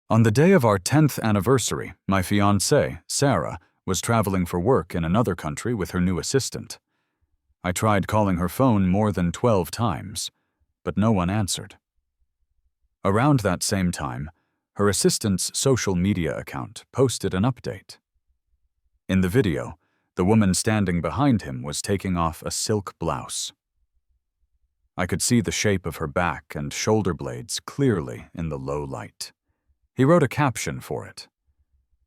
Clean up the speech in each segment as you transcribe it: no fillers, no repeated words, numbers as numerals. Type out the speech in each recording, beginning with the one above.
On the day of our 10th anniversary, my fiancée, Sarah, was traveling for work in another country with her new assistant. I tried calling her phone more than 12 times, but no one answered. Around that same time, her assistant's social media account posted an update. In the video, the woman standing behind him was taking off a silk blouse. I could see the shape of her back and shoulder blades clearly in the low light. He wrote a caption for it.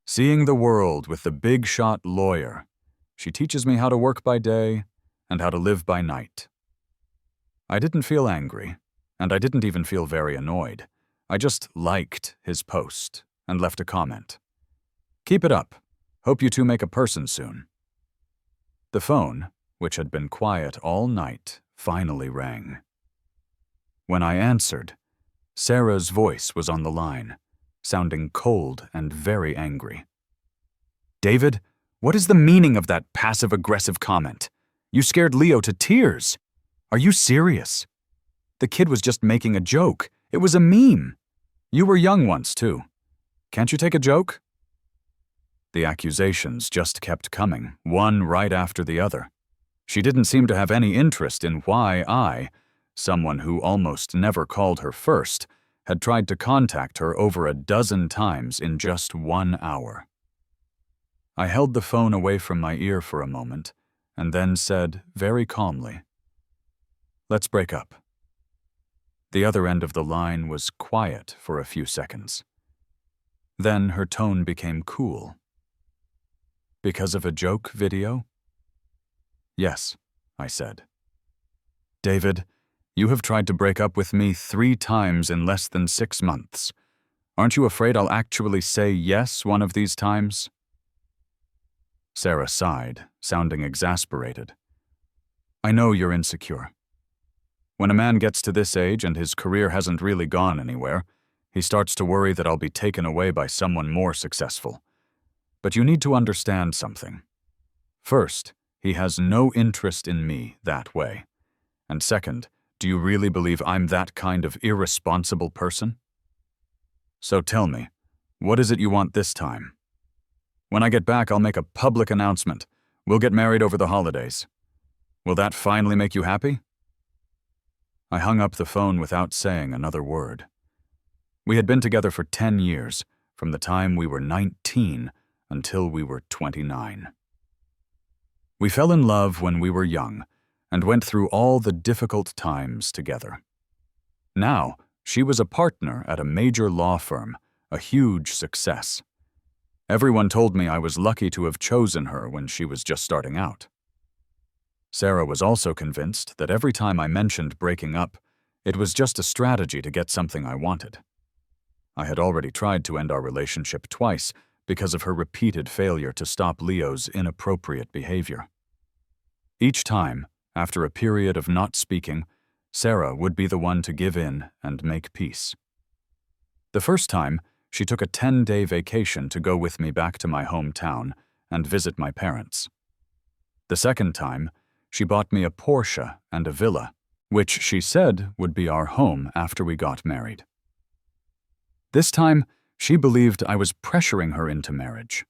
"Seeing the world with the big shot lawyer. She teaches me how to work by day and how to live by night." I didn't feel angry, and I didn't even feel very annoyed. I just liked his post and left a comment. "Keep it up. Hope you two make a person soon." The phone, which had been quiet all night, finally rang. When I answered, Sarah's voice was on the line, sounding cold and very angry. "David, what is the meaning of that passive-aggressive comment? You scared Leo to tears. Are you serious? The kid was just making a joke. It was a meme. You were young once, too. Can't you take a joke?" The accusations just kept coming, one right after the other. She didn't seem to have any interest in why I, someone who almost never called her first, had tried to contact her over a dozen times in just 1 hour. I held the phone away from my ear for a moment, and then said very calmly, "Let's break up." The other end of the line was quiet for a few seconds. Then her tone became cool. "Because of a joke video?" "Yes," I said. "David, you have tried to break up with me 3 times in less than 6 months. Aren't you afraid I'll actually say yes one of these times?" Sarah sighed, sounding exasperated. "I know you're insecure. When a man gets to this age and his career hasn't really gone anywhere, he starts to worry that I'll be taken away by someone more successful. But you need to understand something. First, he has no interest in me that way. And second, do you really believe I'm that kind of irresponsible person? So tell me, what is it you want this time? When I get back, I'll make a public announcement. We'll get married over the holidays. Will that finally make you happy?" I hung up the phone without saying another word. We had been together for 10 years, from the time we were 19 until we were 29. We fell in love when we were young and went through all the difficult times together. Now, she was a partner at a major law firm, a huge success. Everyone told me I was lucky to have chosen her when she was just starting out. Sarah was also convinced that every time I mentioned breaking up, it was just a strategy to get something I wanted. I had already tried to end our relationship twice because of her repeated failure to stop Leo's inappropriate behavior. Each time, after a period of not speaking, Sarah would be the one to give in and make peace. The first time, she took a 10-day vacation to go with me back to my hometown and visit my parents. The second time, she bought me a Porsche and a villa, which she said would be our home after we got married. This time, she believed I was pressuring her into marriage.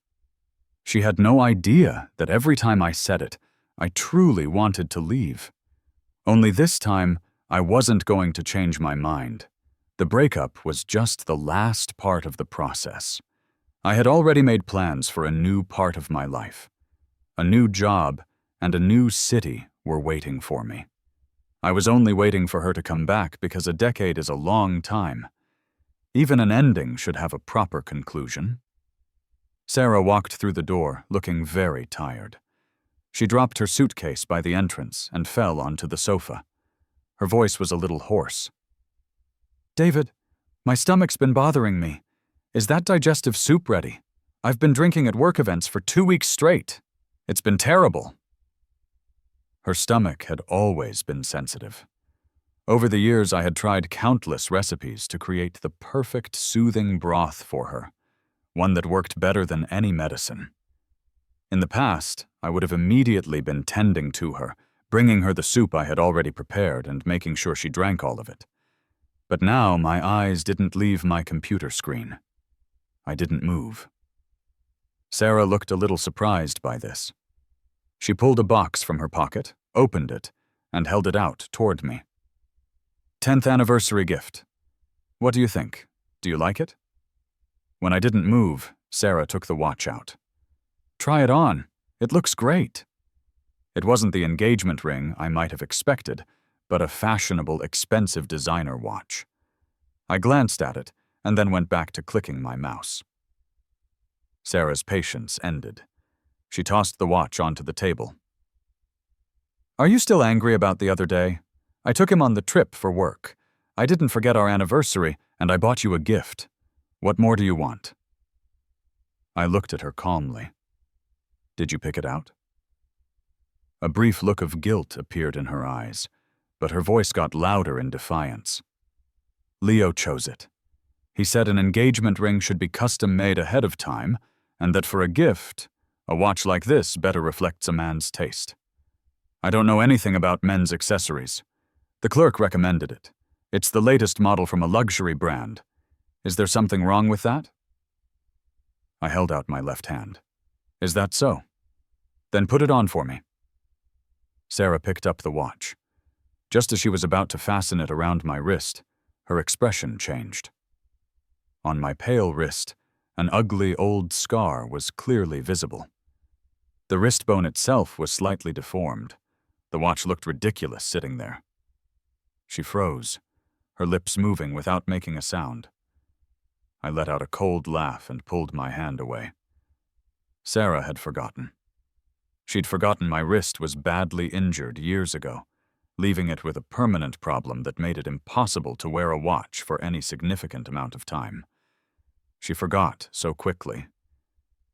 She had no idea that every time I said it, I truly wanted to leave. Only this time, I wasn't going to change my mind. The breakup was just the last part of the process. I had already made plans for a new part of my life. A new job and a new city were waiting for me. I was only waiting for her to come back because a decade is a long time. Even an ending should have a proper conclusion. Sarah walked through the door, looking very tired. She dropped her suitcase by the entrance and fell onto the sofa. Her voice was a little hoarse. "David, my stomach's been bothering me. Is that digestive soup ready? I've been drinking at work events for 2 weeks straight. It's been terrible." Her stomach had always been sensitive. Over the years, I had tried countless recipes to create the perfect soothing broth for her, one that worked better than any medicine. In the past, I would have immediately been tending to her, bringing her the soup I had already prepared and making sure she drank all of it. But now my eyes didn't leave my computer screen. I didn't move. Sarah looked a little surprised by this. She pulled a box from her pocket, opened it, and held it out toward me. 10th anniversary gift. What do you think? Do you like it? When I didn't move, Sarah took the watch out. Try it on. It looks great. It wasn't the engagement ring I might have expected, but a fashionable, expensive designer watch. I glanced at it and then went back to clicking my mouse. Sarah's patience ended. She tossed the watch onto the table. Are you still angry about the other day? I took him on the trip for work. I didn't forget our anniversary, and I bought you a gift. What more do you want? I looked at her calmly. Did you pick it out? A brief look of guilt appeared in her eyes, but her voice got louder in defiance. Leo chose it. He said an engagement ring should be custom-made ahead of time, and that for a gift, a watch like this better reflects a man's taste. I don't know anything about men's accessories. The clerk recommended it. It's the latest model from a luxury brand. Is there something wrong with that? I held out my left hand. Is that so? Then put it on for me. Sarah picked up the watch. Just as she was about to fasten it around my wrist, her expression changed. On my pale wrist, an ugly old scar was clearly visible. The wrist bone itself was slightly deformed. The watch looked ridiculous sitting there. She froze, her lips moving without making a sound. I let out a cold laugh and pulled my hand away. Sarah had forgotten. She'd forgotten my wrist was badly injured years ago, leaving it with a permanent problem that made it impossible to wear a watch for any significant amount of time. She forgot so quickly,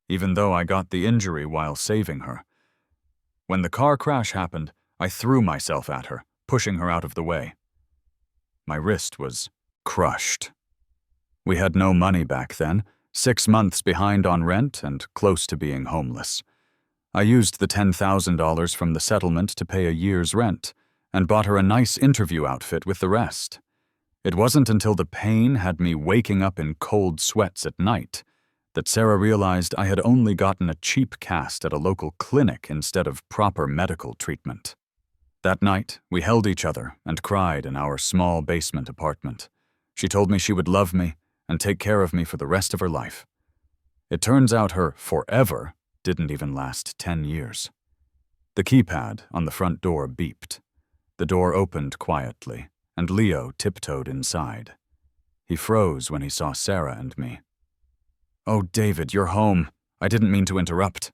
even though I got the injury while saving her. When the car crash happened, I threw myself at her, pushing her out of the way. My wrist was crushed. We had no money back then, 6 months behind on rent and close to being homeless. I used the $10,000 from the settlement to pay a year's rent and bought her a nice interview outfit with the rest. It wasn't until the pain had me waking up in cold sweats at night that Sarah realized I had only gotten a cheap cast at a local clinic instead of proper medical treatment. That night, we held each other and cried in our small basement apartment. She told me she would love me and take care of me for the rest of her life. It turns out her forever didn't even last 10 years. The keypad on the front door beeped. The door opened quietly, and Leo tiptoed inside. He froze when he saw Sarah and me. "Oh, David, you're home. I didn't mean to interrupt."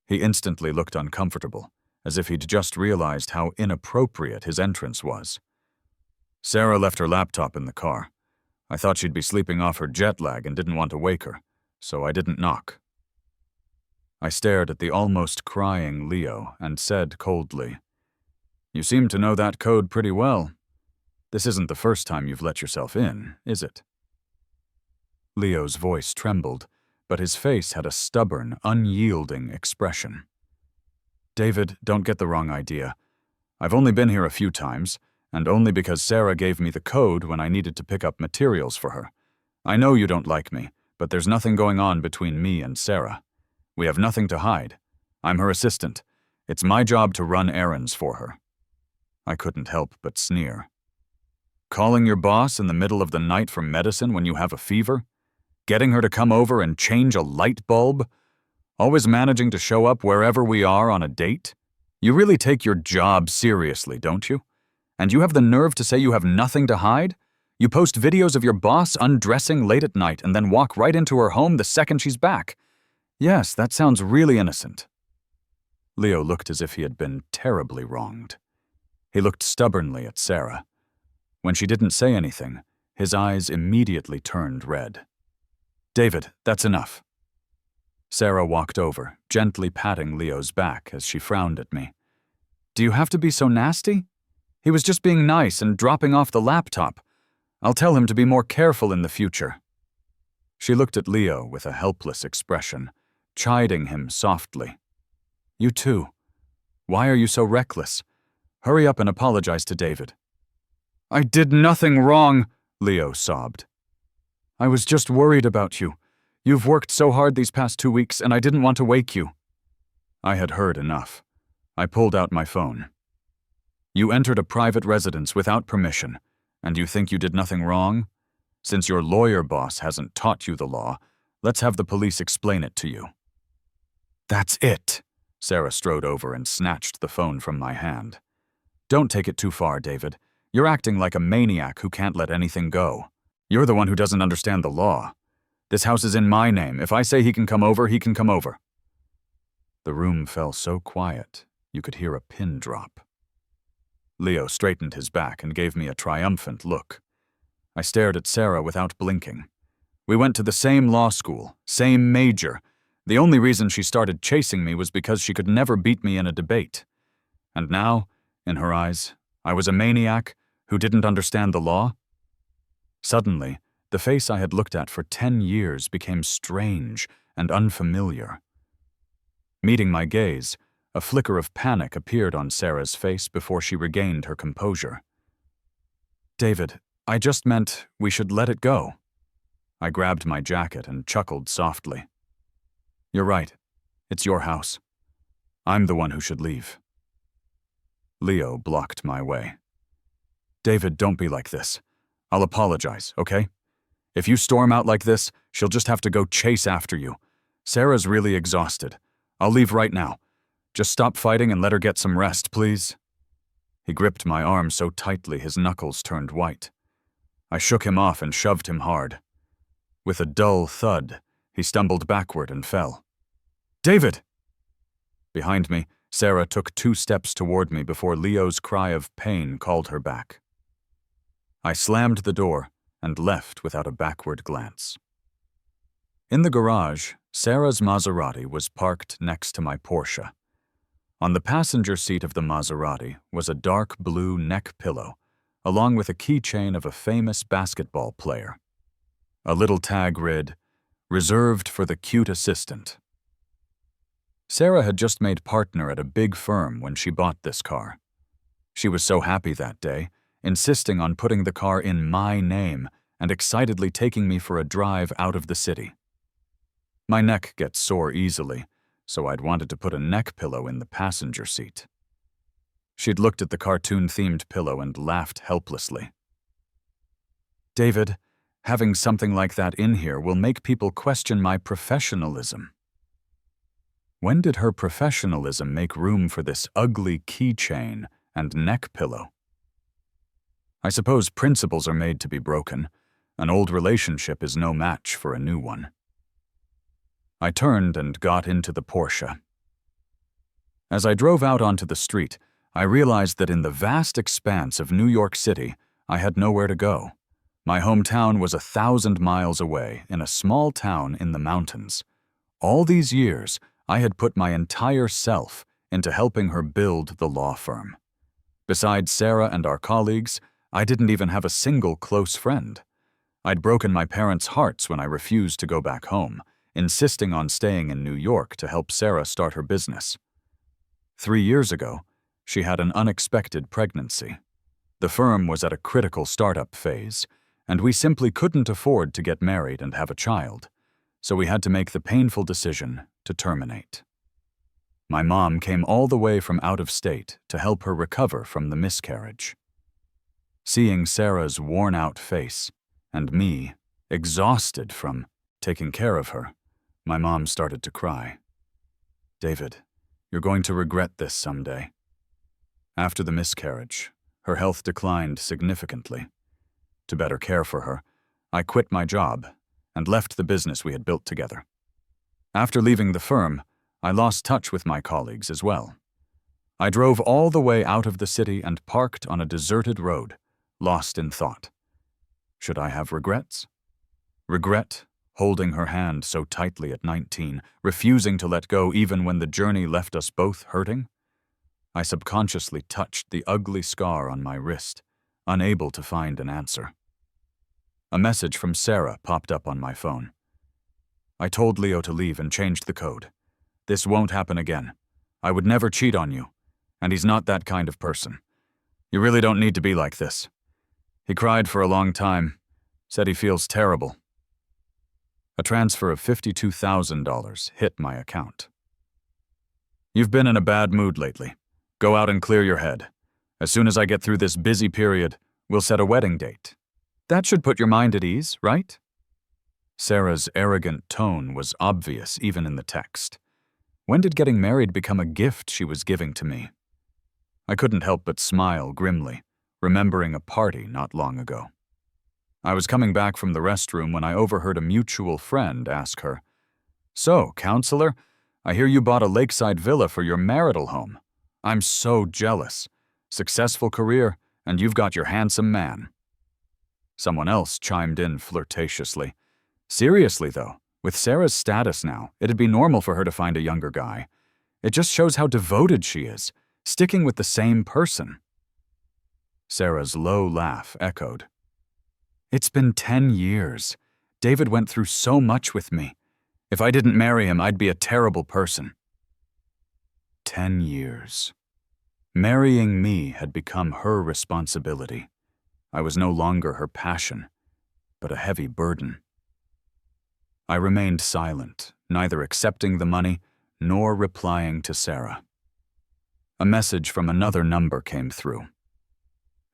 He instantly looked uncomfortable, as if he'd just realized how inappropriate his entrance was. Sarah left her laptop in the car. I thought she'd be sleeping off her jet lag and didn't want to wake her, so I didn't knock. I stared at the almost crying Leo and said coldly, "You seem to know that code pretty well. This isn't the first time you've let yourself in, is it?" Leo's voice trembled, but his face had a stubborn, unyielding expression. "David, don't get the wrong idea. I've only been here a few times, and only because Sarah gave me the code when I needed to pick up materials for her. I know you don't like me, but there's nothing going on between me and Sarah. We have nothing to hide. I'm her assistant. It's my job to run errands for her." I couldn't help but sneer. "Calling your boss in the middle of the night for medicine when you have a fever? Getting her to come over and change a light bulb? Always managing to show up wherever we are on a date? You really take your job seriously, don't you? And you have the nerve to say you have nothing to hide? You post videos of your boss undressing late at night and then walk right into her home the second she's back. Yes, that sounds really innocent." Leo looked as if he had been terribly wronged. He looked stubbornly at Sarah. When she didn't say anything, his eyes immediately turned red. "David, that's enough." Sarah walked over, gently patting Leo's back as she frowned at me. "Do you have to be so nasty? He was just being nice and dropping off the laptop. I'll tell him to be more careful in the future." She looked at Leo with a helpless expression, chiding him softly. "You too. Why are you so reckless? Hurry up and apologize to David." "I did nothing wrong," Leo sobbed. "I was just worried about you. You've worked so hard these past 2 weeks, and I didn't want to wake you." I had heard enough. I pulled out my phone. "You entered a private residence without permission, and you think you did nothing wrong? Since your lawyer boss hasn't taught you the law, let's have the police explain it to you." "That's it." Sarah strode over and snatched the phone from my hand. "Don't take it too far, David. You're acting like a maniac who can't let anything go. You're the one who doesn't understand the law. This house is in my name. If I say he can come over, he can come over." The room fell so quiet, you could hear a pin drop. Leo straightened his back and gave me a triumphant look. I stared at Sarah without blinking. We went to the same law school, same major. The only reason she started chasing me was because she could never beat me in a debate. And now, in her eyes, I was a maniac who didn't understand the law? Suddenly, the face I had looked at for 10 years became strange and unfamiliar. Meeting my gaze, a flicker of panic appeared on Sarah's face before she regained her composure. "David, I just meant we should let it go." I grabbed my jacket and chuckled softly. "You're right. It's your house. I'm the one who should leave." Leo blocked my way. "David, don't be like this. I'll apologize, okay? If you storm out like this, she'll just have to go chase after you. Sarah's really exhausted. I'll leave right now. Just stop fighting and let her get some rest, please." He gripped my arm so tightly his knuckles turned white. I shook him off and shoved him hard. With a dull thud, he stumbled backward and fell. "David!" Behind me, Sarah took 2 steps toward me before Leo's cry of pain called her back. I slammed the door and left without a backward glance. In the garage, Sarah's Maserati was parked next to my Porsche. On the passenger seat of the Maserati was a dark blue neck pillow, along with a keychain of a famous basketball player. A little tag read, "Reserved for the cute assistant." Sarah had just made partner at a big firm when she bought this car. She was so happy that day, insisting on putting the car in my name and excitedly taking me for a drive out of the city. My neck gets sore easily, so I'd wanted to put a neck pillow in the passenger seat. She'd looked at the cartoon-themed pillow and laughed helplessly. "David, having something like that in here will make people question my professionalism." When did her professionalism make room for this ugly keychain and neck pillow? I suppose principles are made to be broken. An old relationship is no match for a new one. I turned and got into the Porsche. As I drove out onto the street, I realized that in the vast expanse of New York City, I had nowhere to go. My hometown was 1,000 miles away in a small town in the mountains. All these years, I had put my entire self into helping her build the law firm. Besides Sarah and our colleagues, I didn't even have a single close friend. I'd broken my parents' hearts when I refused to go back home, insisting on staying in New York to help Sarah start her business. 3 years ago, she had an unexpected pregnancy. The firm was at a critical startup phase, and we simply couldn't afford to get married and have a child, so we had to make the painful decision to terminate. My mom came all the way from out of state to help her recover from the miscarriage. Seeing Sarah's worn-out face, and me, exhausted from taking care of her, my mom started to cry. "David, you're going to regret this someday." After the miscarriage, her health declined significantly. To better care for her, I quit my job and left the business we had built together. After leaving the firm, I lost touch with my colleagues as well. I drove all the way out of the city and parked on a deserted road, lost in thought. Should I have regrets? Regret holding her hand so tightly at 19, refusing to let go even when the journey left us both hurting? I subconsciously touched the ugly scar on my wrist, unable to find an answer. A message from Sarah popped up on my phone. "I told Leo to leave and changed the code. This won't happen again. I would never cheat on you, and he's not that kind of person. You really don't need to be like this. He cried for a long time, said he feels terrible." A transfer of $52,000 hit my account. "You've been in a bad mood lately. Go out and clear your head. As soon as I get through this busy period, we'll set a wedding date. That should put your mind at ease, right?" Sarah's arrogant tone was obvious even in the text. When did getting married become a gift she was giving to me? I couldn't help but smile grimly, remembering a party not long ago. I was coming back from the restroom when I overheard a mutual friend ask her, "So, counselor, I hear you bought a lakeside villa for your marital home. I'm so jealous. Successful career, and you've got your handsome man." Someone else chimed in flirtatiously. "Seriously, though, with Sarah's status now, it'd be normal for her to find a younger guy. It just shows how devoted she is, sticking with the same person." Sarah's low laugh echoed. "It's been 10 years. David went through so much with me. If I didn't marry him, I'd be a terrible person." 10 years. Marrying me had become her responsibility. I was no longer her passion, but a heavy burden. I remained silent, neither accepting the money nor replying to Sarah. A message from another number came through.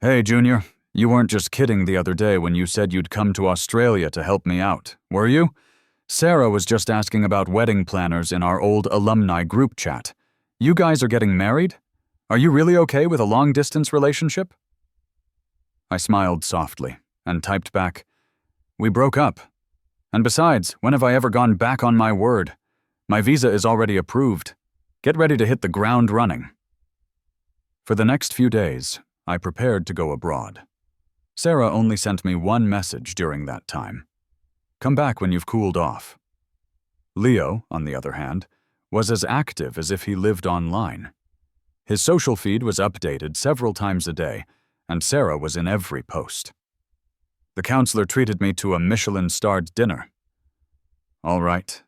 "Hey, Junior, you weren't just kidding the other day when you said you'd come to Australia to help me out, were you? Sarah was just asking about wedding planners in our old alumni group chat. You guys are getting married? Are you really okay with a long-distance relationship?" I smiled softly and typed back, "We broke up. And besides, when have I ever gone back on my word? My visa is already approved. Get ready to hit the ground running." For the next few days, I prepared to go abroad. Sarah only sent me one message during that time. "Come back when you've cooled off." Leo, on the other hand, was as active as if he lived online. His social feed was updated several times a day, and Sarah was in every post. "The counselor treated me to a Michelin-starred dinner." All right,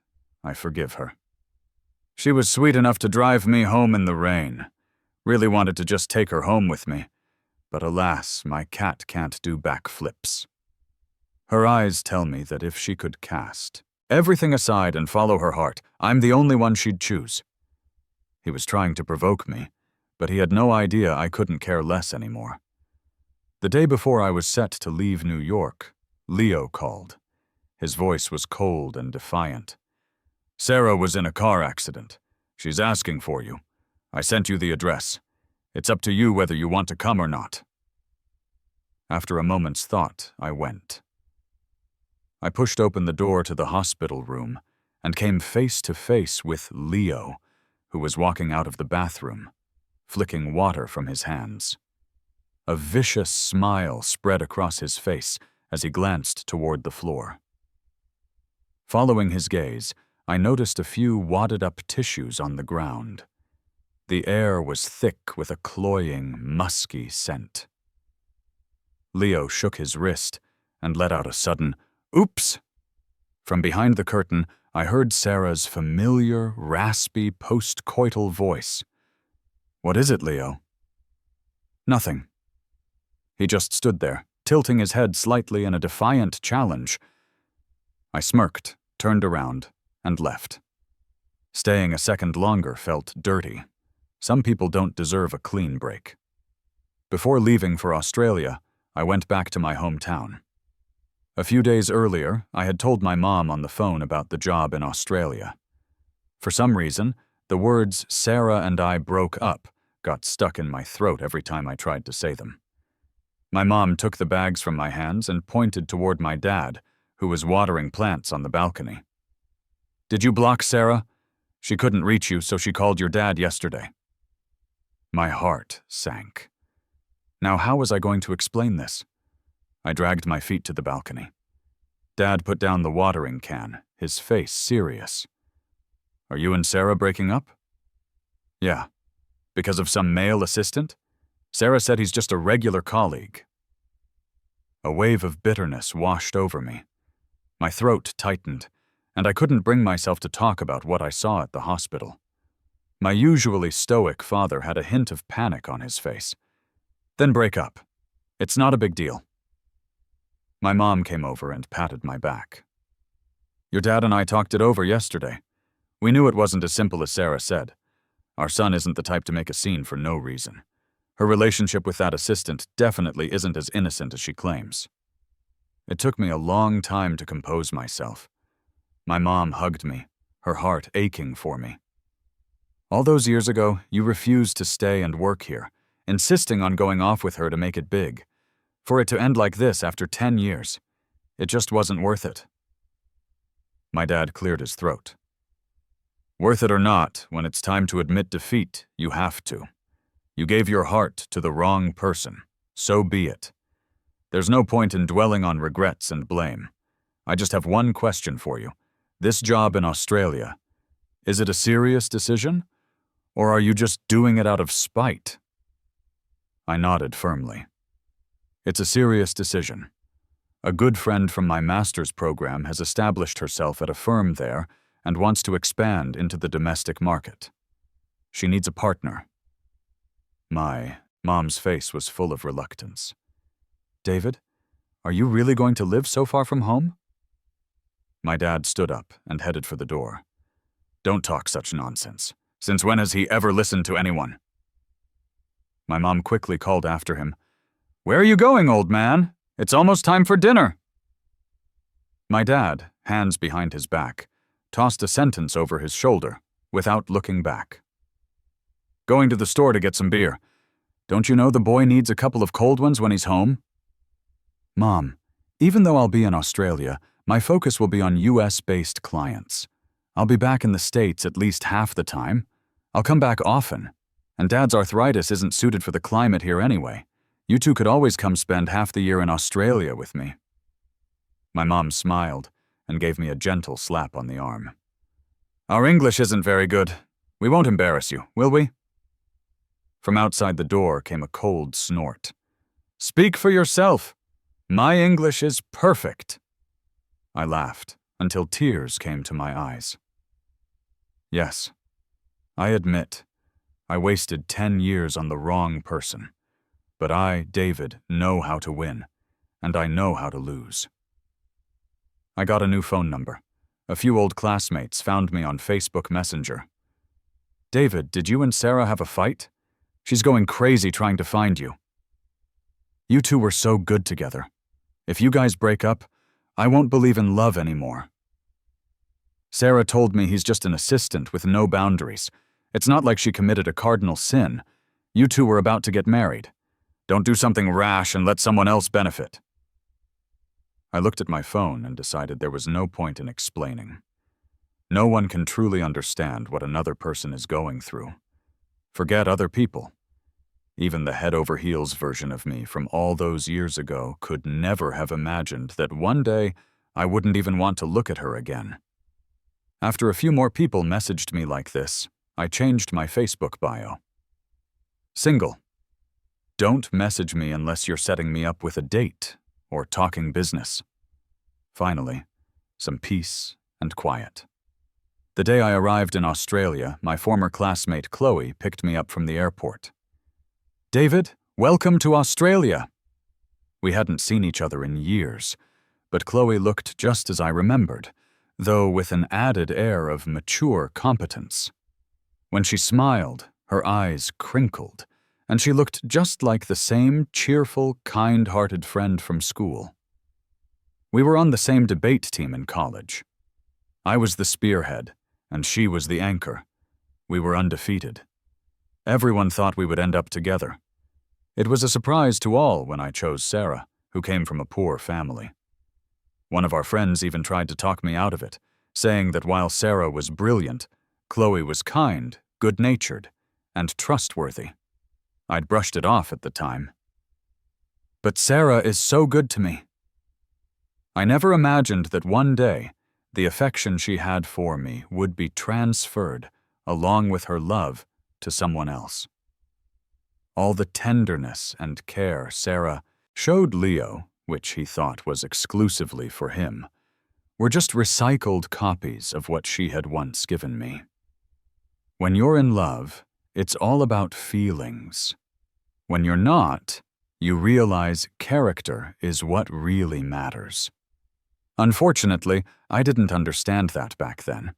I forgive her. "She was sweet enough to drive me home in the rain. Really wanted to just take her home with me. But alas, my cat can't do backflips." Her eyes tell me that if she could cast everything aside and follow her heart, I'm the only one she'd choose. He was trying to provoke me, but he had no idea I couldn't care less anymore. The day before I was set to leave New York, Leo called. His voice was cold and defiant. "Sarah was in a car accident. She's asking for you. I sent you the address. It's up to you whether you want to come or not." After a moment's thought, I went. I pushed open the door to the hospital room and came face to face with Leo, who was walking out of the bathroom, flicking water from his hands. A vicious smile spread across his face as he glanced toward the floor. Following his gaze, I noticed a few wadded-up tissues on the ground. The air was thick with a cloying, musky scent. Leo shook his wrist and let out a sudden, "Oops!" From behind the curtain, I heard Sarah's familiar, raspy, post-coital voice. "What is it, Leo?" "Nothing." He just stood there, tilting his head slightly in a defiant challenge. I smirked, turned around, and left. Staying a second longer felt dirty. Some people don't deserve a clean break. Before leaving for Australia, I went back to my hometown. A few days earlier, I had told my mom on the phone about the job in Australia. For some reason, the words "Sarah and I broke up" got stuck in my throat every time I tried to say them. My mom took the bags from my hands and pointed toward my dad, who was watering plants on the balcony. "Did you block Sarah? She couldn't reach you, so she called your dad yesterday." My heart sank. Now how was I going to explain this? I dragged my feet to the balcony. Dad put down the watering can, his face serious. "Are you and Sarah breaking up?" "Yeah. Because of some male assistant? Sarah said he's just a regular colleague." A wave of bitterness washed over me. My throat tightened, and I couldn't bring myself to talk about what I saw at the hospital. My usually stoic father had a hint of panic on his face. "Then break up. It's not a big deal." My mom came over and patted my back. Your dad and I talked it over yesterday. We knew it wasn't as simple as Sarah said. Our son isn't the type to make a scene for no reason. Her relationship with that assistant definitely isn't as innocent as she claims. It took me a long time to compose myself. My mom hugged me, her heart aching for me. All those years ago, you refused to stay and work here, insisting on going off with her to make it big. For it to end like this after 10 years, it just wasn't worth it. My dad cleared his throat. Worth it or not, when it's time to admit defeat, you have to. You gave your heart to the wrong person. So be it. There's no point in dwelling on regrets and blame. I just have one question for you. This job in Australia, is it a serious decision? Or are you just doing it out of spite? I nodded firmly. It's a serious decision. A good friend from my master's program has established herself at a firm there and wants to expand into the domestic market. She needs a partner. My mom's face was full of reluctance. David, are you really going to live so far from home? My dad stood up and headed for the door. Don't talk such nonsense. Since when has he ever listened to anyone? My mom quickly called after him. Where are you going, old man? It's almost time for dinner. My dad, hands behind his back, tossed a sentence over his shoulder without looking back. Going to the store to get some beer. Don't you know the boy needs a couple of cold ones when he's home? Mom, even though I'll be in Australia, my focus will be on US-based clients. I'll be back in the States at least half the time. I'll come back often. And Dad's arthritis isn't suited for the climate here anyway. You two could always come spend half the year in Australia with me. My mom smiled and gave me a gentle slap on the arm. Our English isn't very good. We won't embarrass you, will we? From outside the door came a cold snort. Speak for yourself. My English is perfect. I laughed until tears came to my eyes. Yes, I admit, I wasted 10 years on the wrong person. But I, David, know how to win, and I know how to lose. I got a new phone number. A few old classmates found me on Facebook Messenger. David, did you and Sarah have a fight? She's going crazy trying to find you. You two were so good together. If you guys break up, I won't believe in love anymore. Sarah told me he's just an assistant with no boundaries. It's not like she committed a cardinal sin. You two were about to get married. Don't do something rash and let someone else benefit. I looked at my phone and decided there was no point in explaining. No one can truly understand what another person is going through. Forget other people. Even the head-over-heels version of me from all those years ago could never have imagined that one day I wouldn't even want to look at her again. After a few more people messaged me like this, I changed my Facebook bio. Single. Don't message me unless you're setting me up with a date or talking business. Finally, some peace and quiet. The day I arrived in Australia, my former classmate Chloe picked me up from the airport. David, welcome to Australia. We hadn't seen each other in years, but Chloe looked just as I remembered, though with an added air of mature competence. When she smiled, her eyes crinkled, and she looked just like the same cheerful, kind-hearted friend from school. We were on the same debate team in college. I was the spearhead, and she was the anchor. We were undefeated. Everyone thought we would end up together. It was a surprise to all when I chose Sarah, who came from a poor family. One of our friends even tried to talk me out of it, saying that while Sarah was brilliant, Chloe was kind, good-natured, and trustworthy. I'd brushed it off at the time. But Sarah is so good to me. I never imagined that one day, the affection she had for me would be transferred, along with her love, to someone else. All the tenderness and care Sarah showed Leo, which he thought was exclusively for him, were just recycled copies of what she had once given me. When you're in love, it's all about feelings. When you're not, you realize character is what really matters. Unfortunately, I didn't understand that back then.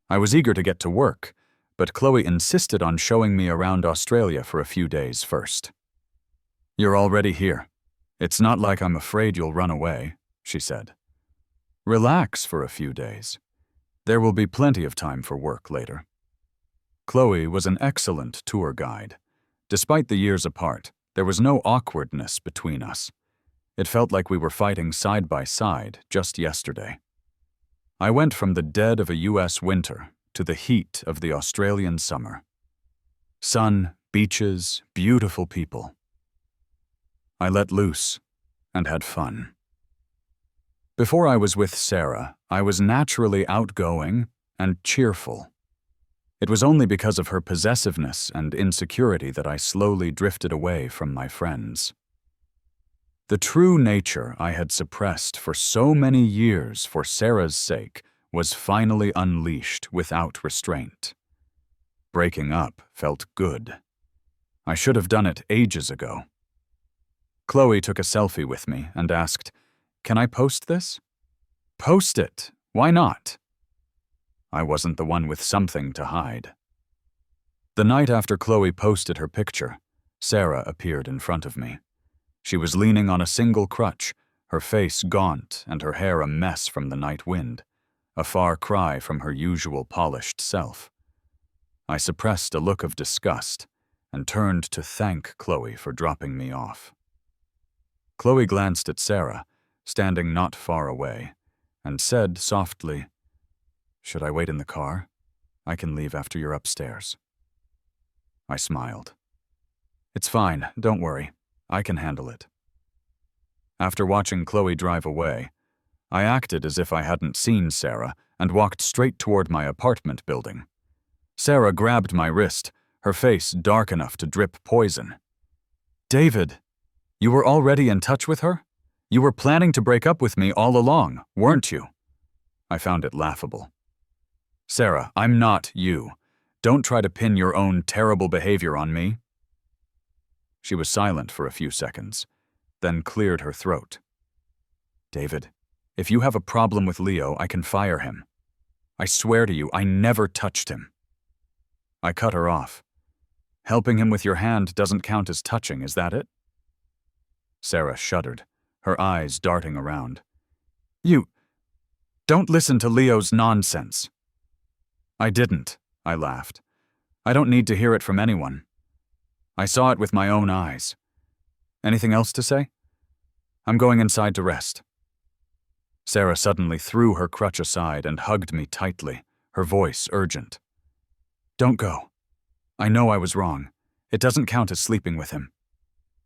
I was eager to get to work, but Chloe insisted on showing me around Australia for a few days first. "You're already here. It's not like I'm afraid you'll run away," she said. "Relax for a few days. There will be plenty of time for work later." Chloe was an excellent tour guide. Despite the years apart, there was no awkwardness between us. It felt like we were fighting side by side just yesterday. I went from the dead of a US winter to the heat of the Australian summer. Sun, beaches, beautiful people. I let loose and had fun. Before I was with Sarah, I was naturally outgoing and cheerful. It was only because of her possessiveness and insecurity that I slowly drifted away from my friends. The true nature I had suppressed for so many years for Sarah's sake was finally unleashed without restraint. Breaking up felt good. I should have done it ages ago. Chloe took a selfie with me and asked, "Can I post this?" "Post it. Why not?" I wasn't the one with something to hide. The night after Chloe posted her picture, Sarah appeared in front of me. She was leaning on a single crutch, her face gaunt and her hair a mess from the night wind, a far cry from her usual polished self. I suppressed a look of disgust and turned to thank Chloe for dropping me off. Chloe glanced at Sarah, standing not far away, and said softly, "Should I wait in the car? I can leave after you're upstairs." I smiled. "It's fine, don't worry. I can handle it." After watching Chloe drive away, I acted as if I hadn't seen Sarah and walked straight toward my apartment building. Sarah grabbed my wrist, her face dark enough to drip poison. "David, you were already in touch with her? You were planning to break up with me all along, weren't you?" I found it laughable. "Sarah, I'm not you. Don't try to pin your own terrible behavior on me." She was silent for a few seconds, then cleared her throat. "David, if you have a problem with Leo, I can fire him. I swear to you, I never touched him." I cut her off. "Helping him with your hand doesn't count as touching, is that it?" Sarah shuddered, her eyes darting around. "You don't listen to Leo's nonsense." "I didn't," I laughed. "I don't need to hear it from anyone. I saw it with my own eyes. Anything else to say? I'm going inside to rest." Sarah suddenly threw her crutch aside and hugged me tightly, her voice urgent. "Don't go. I know I was wrong. It doesn't count as sleeping with him."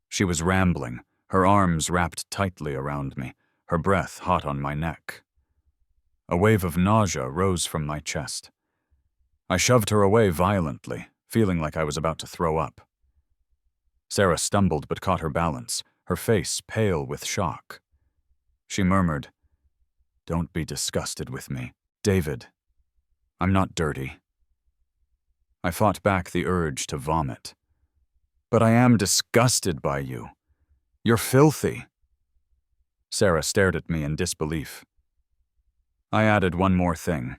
She was rambling, her arms wrapped tightly around me, her breath hot on my neck. A wave of nausea rose from my chest. I shoved her away violently, feeling like I was about to throw up. Sarah stumbled but caught her balance, her face pale with shock. She murmured, "Don't be disgusted with me, David. I'm not dirty." I fought back the urge to vomit. "But I am disgusted by you. You're filthy." Sarah stared at me in disbelief. I added one more thing.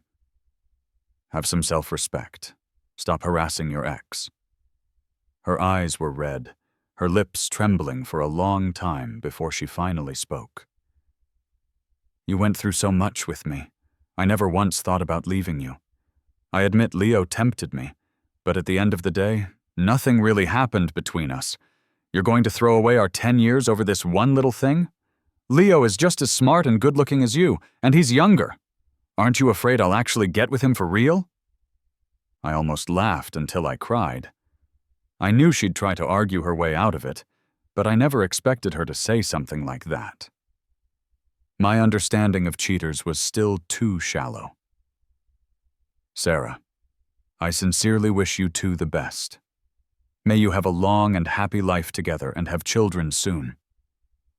"Have some self-respect. Stop harassing your ex." Her eyes were red, her lips trembling for a long time before she finally spoke. "You went through so much with me. I never once thought about leaving you. I admit Leo tempted me, but at the end of the day, nothing really happened between us. You're going to throw away our 10 years over this one little thing? Leo is just as smart and good-looking as you, and he's younger. Aren't you afraid I'll actually get with him for real?" I almost laughed until I cried. I knew she'd try to argue her way out of it, but I never expected her to say something like that. My understanding of cheaters was still too shallow. "Sarah, I sincerely wish you two the best. May you have a long and happy life together and have children soon.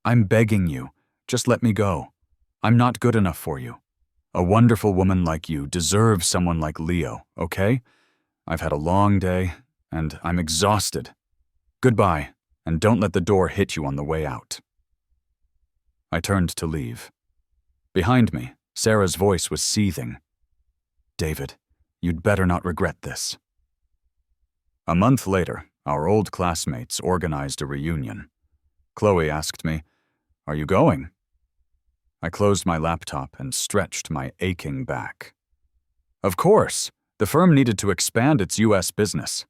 I'm begging you, just let me go. I'm not good enough for you. A wonderful woman like you deserves someone like Leo, okay? I've had a long day, and I'm exhausted. Goodbye, and don't let the door hit you on the way out." I turned to leave. Behind me, Sarah's voice was seething. "David, you'd better not regret this." A month later, our old classmates organized a reunion. Chloe asked me, "Are you going?" I closed my laptop and stretched my aching back. Of course, the firm needed to expand its U.S. business.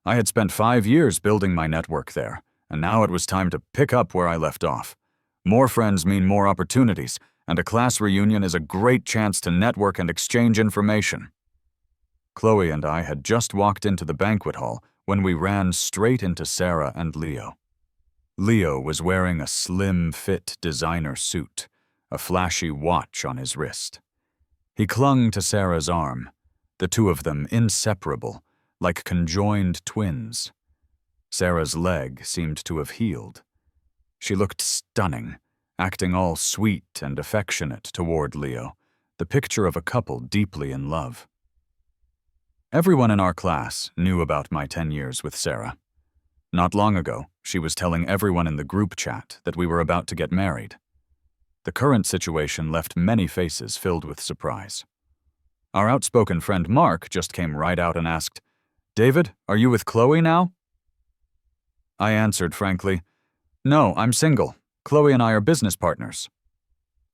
I had spent 5 years building my network there, and now it was time to pick up where I left off. More friends mean more opportunities, and a class reunion is a great chance to network and exchange information. Chloe and I had just walked into the banquet hall when we ran straight into Sarah and Leo. Leo was wearing a slim-fit designer suit, a flashy watch on his wrist. He clung to Sarah's arm, the two of them inseparable, like conjoined twins. Sarah's leg seemed to have healed. She looked stunning, acting all sweet and affectionate toward Leo, the picture of a couple deeply in love. Everyone in our class knew about my 10 years with Sarah. Not long ago, she was telling everyone in the group chat that we were about to get married. The current situation left many faces filled with surprise. Our outspoken friend Mark just came right out and asked, "David, are you with Chloe now?" I answered frankly, "No, I'm single. Chloe and I are business partners."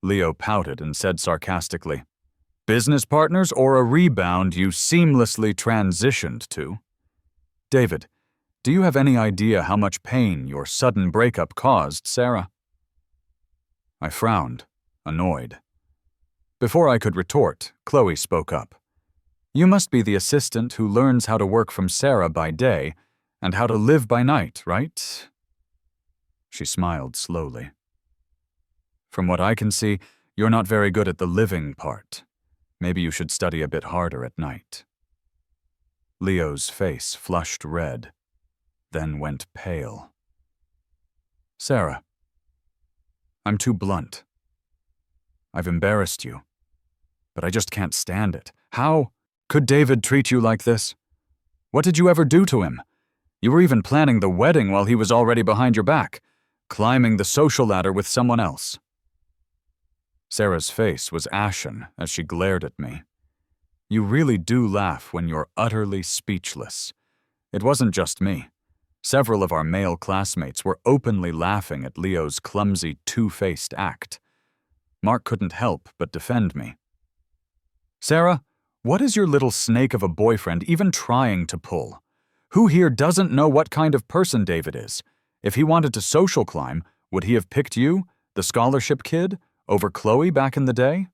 Leo pouted and said sarcastically, "Business partners or a rebound you seamlessly transitioned to?" "David, do you have any idea how much pain your sudden breakup caused Sarah?" I frowned, annoyed. Before I could retort, Chloe spoke up. "You must be the assistant who learns how to work from Sarah by day and how to live by night, right?" She smiled slowly. "From what I can see, you're not very good at the living part. Maybe you should study a bit harder at night." Leo's face flushed red, then went pale. "Sarah, I'm too blunt. I've embarrassed you, but I just can't stand it. How could David treat you like this? What did you ever do to him? You were even planning the wedding while he was already behind your back, climbing the social ladder with someone else." Sarah's face was ashen as she glared at me. You really do laugh when you're utterly speechless. It wasn't just me. Several of our male classmates were openly laughing at Leo's clumsy, two-faced act. Mark couldn't help but defend me. "Sarah, what is your little snake of a boyfriend even trying to pull? Who here doesn't know what kind of person David is? If he wanted to social climb, would he have picked you, the scholarship kid, over Chloe back in the day?"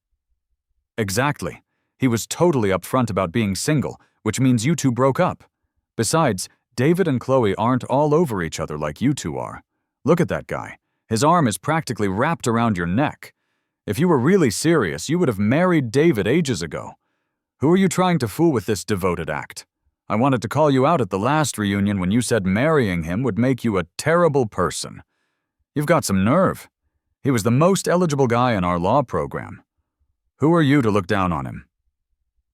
"Exactly. He was totally upfront about being single, which means you two broke up. Besides, David and Chloe aren't all over each other like you two are. Look at that guy. His arm is practically wrapped around your neck. If you were really serious, you would have married David ages ago. Who are you trying to fool with this devoted act? I wanted to call you out at the last reunion when you said marrying him would make you a terrible person. You've got some nerve. He was the most eligible guy in our law program. Who are you to look down on him?"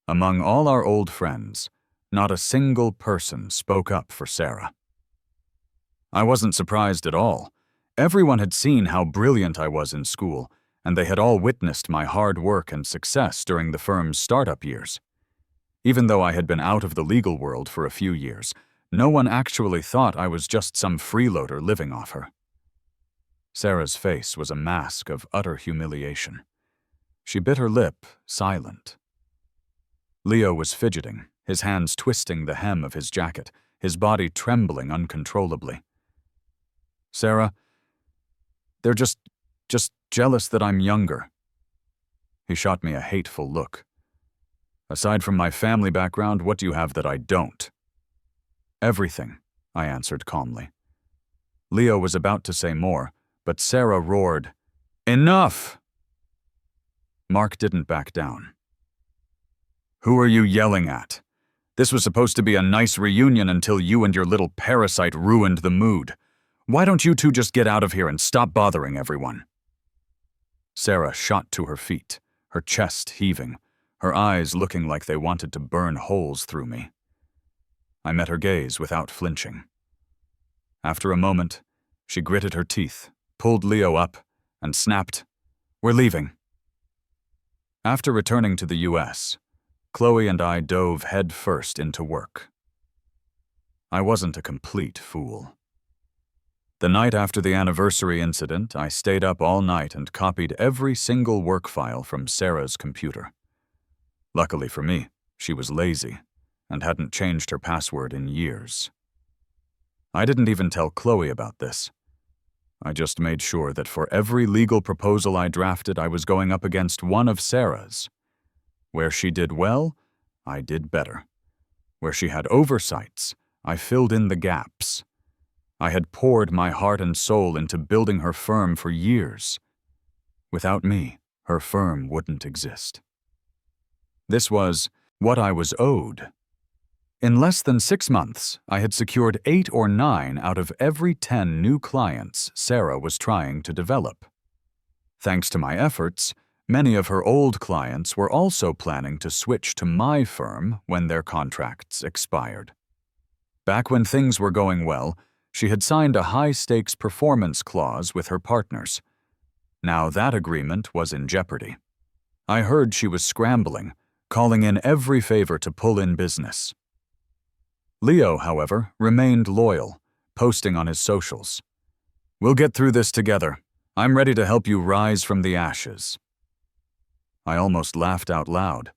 Among all our old friends, not a single person spoke up for Sarah. I wasn't surprised at all. Everyone had seen how brilliant I was in school, and they had all witnessed my hard work and success during the firm's startup years. Even though I had been out of the legal world for a few years, no one actually thought I was just some freeloader living off her. Sarah's face was a mask of utter humiliation. She bit her lip, silent. Leo was fidgeting, his hands twisting the hem of his jacket, his body trembling uncontrollably. "Sarah, they're just jealous that I'm younger." He shot me a hateful look. "Aside from my family background, what do you have that I don't?" "Everything," I answered calmly. Leo was about to say more, but Sarah roared, "Enough!" Mark didn't back down. "Who are you yelling at? This was supposed to be a nice reunion until you and your little parasite ruined the mood. Why don't you two just get out of here and stop bothering everyone?" Sarah shot to her feet, her chest heaving, her eyes looking like they wanted to burn holes through me. I met her gaze without flinching. After a moment, she gritted her teeth, pulled Leo up, and snapped, "We're leaving." After returning to the US, Chloe and I dove headfirst into work. I wasn't a complete fool. The night after the anniversary incident, I stayed up all night and copied every single work file from Sarah's computer. Luckily for me, she was lazy and hadn't changed her password in years. I didn't even tell Chloe about this. I just made sure that for every legal proposal I drafted, I was going up against one of Sarah's. Where she did well, I did better. Where she had oversights, I filled in the gaps. I had poured my heart and soul into building her firm for years. Without me, her firm wouldn't exist. This was what I was owed. In less than 6 months, I had secured 8 or 9 out of every 10 new clients Sarah was trying to develop. Thanks to my efforts, many of her old clients were also planning to switch to my firm when their contracts expired. Back when things were going well, she had signed a high-stakes performance clause with her partners. Now that agreement was in jeopardy. I heard she was scrambling, calling in every favor to pull in business. Leo, however, remained loyal, posting on his socials. "We'll get through this together. I'm ready to help you rise from the ashes." I almost laughed out loud.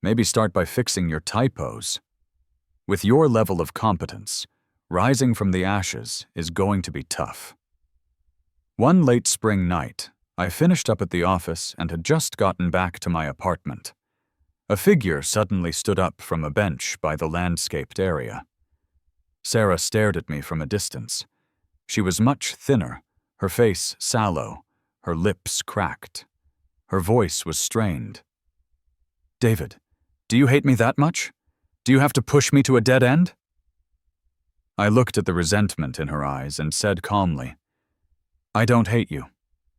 Maybe start by fixing your typos. With your level of competence, rising from the ashes is going to be tough. One late spring night, I finished up at the office and had just gotten back to my apartment. A figure suddenly stood up from a bench by the landscaped area. Sarah stared at me from a distance. She was much thinner, her face sallow, her lips cracked. Her voice was strained. "David, do you hate me that much? Do you have to push me to a dead end?" I looked at the resentment in her eyes and said calmly, "I don't hate you.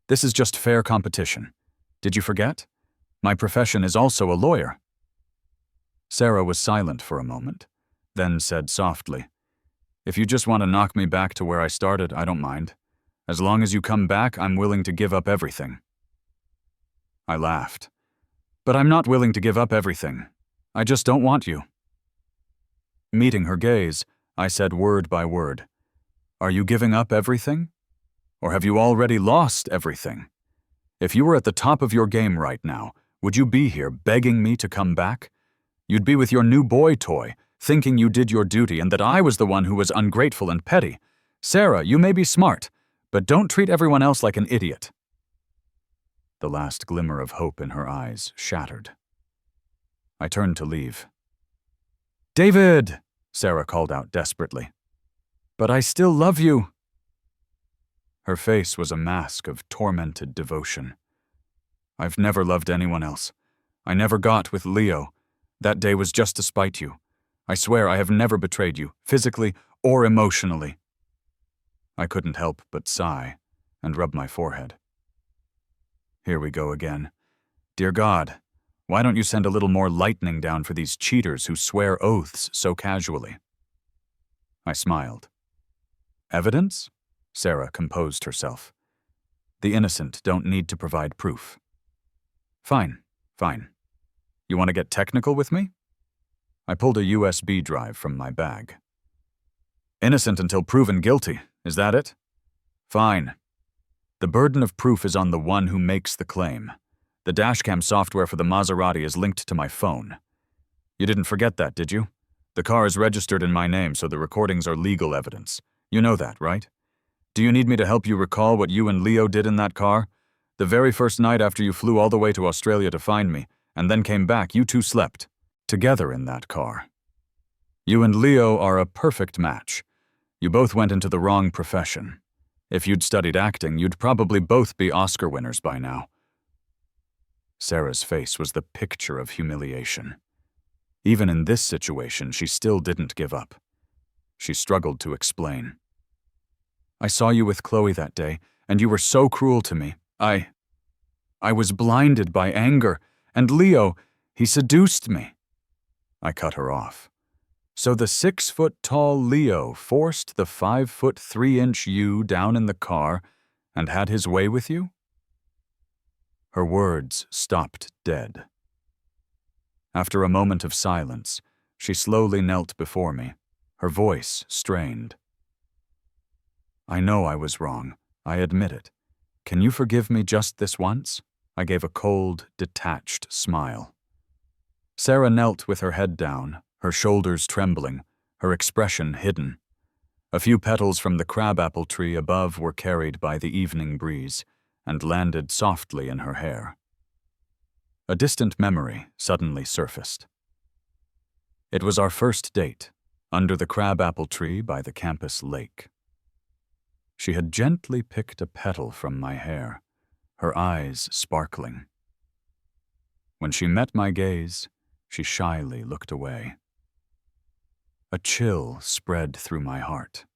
This is just fair competition. Did you forget? My profession is also a lawyer." Sarah was silent for a moment, then said softly, "If you just want to knock me back to where I started, I don't mind. As long as you come back, I'm willing to give up everything." I laughed. "But I'm not willing to give up everything. I just don't want you." Meeting her gaze, I said word by word, "Are you giving up everything? Or have you already lost everything? If you were at the top of your game right now, would you be here begging me to come back? You'd be with your new boy toy, thinking you did your duty and that I was the one who was ungrateful and petty. Sarah, you may be smart, but don't treat everyone else like an idiot." The last glimmer of hope in her eyes shattered. I turned to leave. "David!" Sarah called out desperately. "But I still love you." Her face was a mask of tormented devotion. "I've never loved anyone else. I never got with Leo. That day was just to spite you. I swear I have never betrayed you, physically or emotionally." I couldn't help but sigh and rub my forehead. Here we go again. Dear God, why don't you send a little more lightning down for these cheaters who swear oaths so casually? I smiled. "Evidence?" Sarah composed herself. "The innocent don't need to provide proof." Fine. You want to get technical with me?" I pulled a USB drive from my bag. "Innocent until proven guilty, is that it? Fine. The burden of proof is on the one who makes the claim. The dashcam software for the Maserati is linked to my phone. You didn't forget that, did you? The car is registered in my name, so the recordings are legal evidence. You know that, right? Do you need me to help you recall what you and Leo did in that car? The very first night after you flew all the way to Australia to find me, and then came back, you two slept together in that car. You and Leo are a perfect match. You both went into the wrong profession. If you'd studied acting, you'd probably both be Oscar winners by now." Sarah's face was the picture of humiliation. Even in this situation, she still didn't give up. She struggled to explain. "I saw you with Chloe that day, and you were so cruel to me. I was blinded by anger, and Leo, he seduced me." I cut her off. "So the 6-foot-tall Leo forced the 5-foot-3-inch you down in the car and had his way with you?" Her words stopped dead. After a moment of silence, she slowly knelt before me, her voice strained. "I know I was wrong. I admit it. Can you forgive me just this once?" I gave a cold, detached smile. Sarah knelt with her head down, her shoulders trembling, her expression hidden. A few petals from the crabapple tree above were carried by the evening breeze and landed softly in her hair. A distant memory suddenly surfaced. It was our first date, under the crabapple tree by the campus lake. She had gently picked a petal from my hair, her eyes sparkling. When she met my gaze, she shyly looked away. A chill spread through my heart.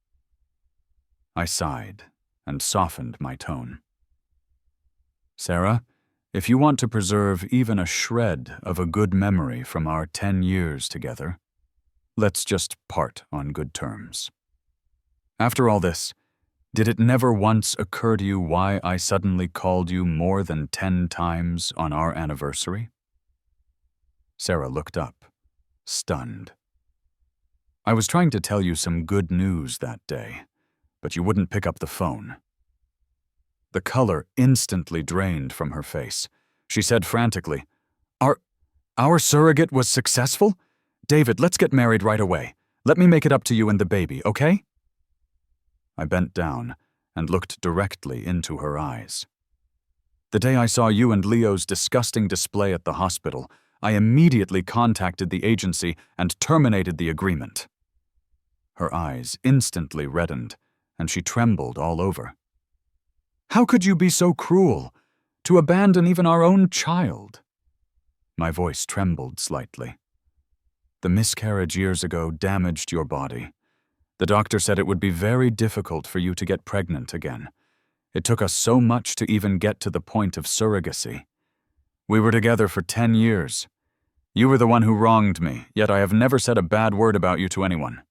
I sighed and softened my tone. "Sarah, if you want to preserve even a shred of a good memory from our 10 years together, let's just part on good terms." After all this, did it never once occur to you why I suddenly called you more than 10 times on our anniversary? Sarah looked up, stunned. "I was trying to tell you some good news that day, but you wouldn't pick up the phone." The color instantly drained from her face. She said frantically, Our surrogate was successful? David, let's get married right away. Let me make it up to you and the baby, okay?" I bent down and looked directly into her eyes. "The day I saw you and Leo's disgusting display at the hospital, I immediately contacted the agency and terminated the agreement." Her eyes instantly reddened, and she trembled all over. "How could you be so cruel? To abandon even our own child?" My voice trembled slightly. "The miscarriage years ago damaged your body. The doctor said it would be very difficult for you to get pregnant again. It took us so much to even get to the point of surrogacy. We were together for 10 years. You were the one who wronged me, yet I have never said a bad word about you to anyone.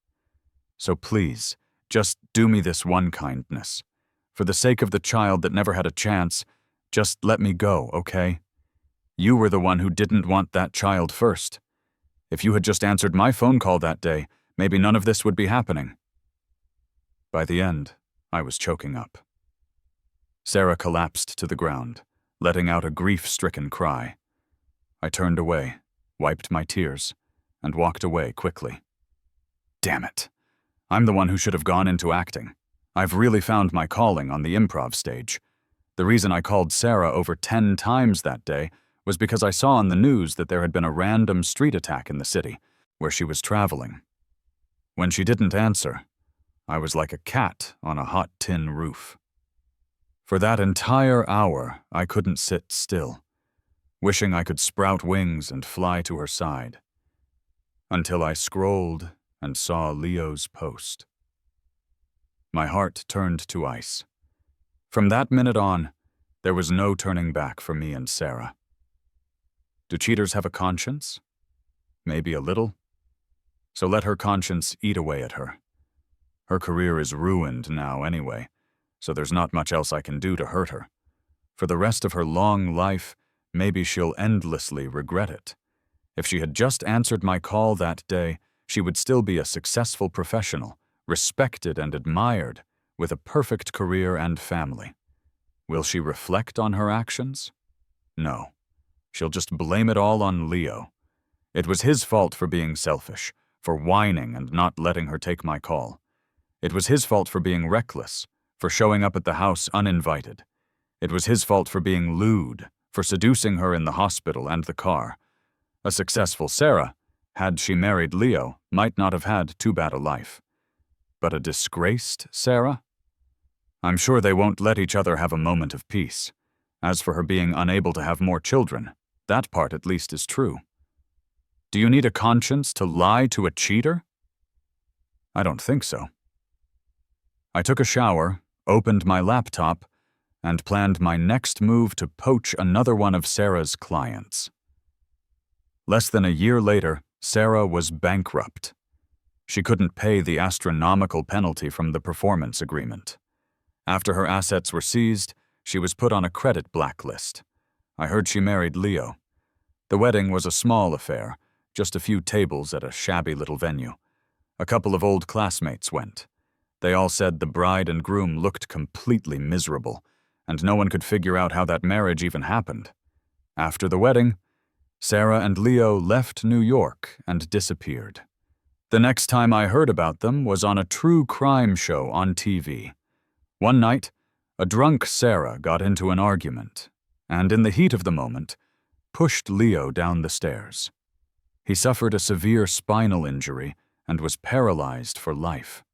So please, just do me this one kindness. For the sake of the child that never had a chance, just let me go, okay? You were the one who didn't want that child first. If you had just answered my phone call that day, maybe none of this would be happening." By the end, I was choking up. Sarah collapsed to the ground, letting out a grief-stricken cry. I turned away, wiped my tears, and walked away quickly. Damn it. I'm the one who should have gone into acting. I've really found my calling on the improv stage. The reason I called Sarah over 10 times that day was because I saw on the news that there had been a random street attack in the city, where she was traveling. When she didn't answer, I was like a cat on a hot tin roof. For that entire hour, I couldn't sit still, wishing I could sprout wings and fly to her side, until I scrolled and saw Leo's post. My heart turned to ice. From that minute on, there was no turning back for me and Sarah. Do cheaters have a conscience? Maybe a little. So let her conscience eat away at her. Her career is ruined now anyway, so there's not much else I can do to hurt her. For the rest of her long life, maybe she'll endlessly regret it. If she had just answered my call that day, she would still be a successful professional, respected and admired, with a perfect career and family. Will she reflect on her actions? No. She'll just blame it all on Leo. It was his fault for being selfish, for whining and not letting her take my call. It was his fault for being reckless, for showing up at the house uninvited. It was his fault for being lewd, for seducing her in the hospital and the car. A successful Sarah, had she married Leo, might not have had too bad a life. But a disgraced Sarah? I'm sure they won't let each other have a moment of peace. As for her being unable to have more children, that part at least is true. Do you need a conscience to lie to a cheater? I don't think so. I took a shower, opened my laptop, and planned my next move to poach another one of Sarah's clients. Less than a year later, Sarah was bankrupt. She couldn't pay the astronomical penalty from the performance agreement. After her assets were seized, she was put on a credit blacklist. I heard she married Leo. The wedding was a small affair, just a few tables at a shabby little venue. A couple of old classmates went. They all said the bride and groom looked completely miserable, and no one could figure out how that marriage even happened. After the wedding, Sarah and Leo left New York and disappeared. The next time I heard about them was on a true crime show on TV. One night, a drunk Sarah got into an argument, and in the heat of the moment, pushed Leo down the stairs. He suffered a severe spinal injury and was paralyzed for life.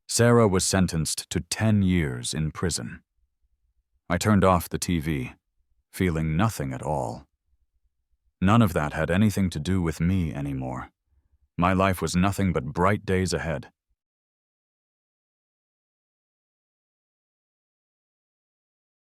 Sarah was sentenced to 10 years in prison. I turned off the TV, feeling nothing at all. None of that had anything to do with me anymore. My life was nothing but bright days ahead.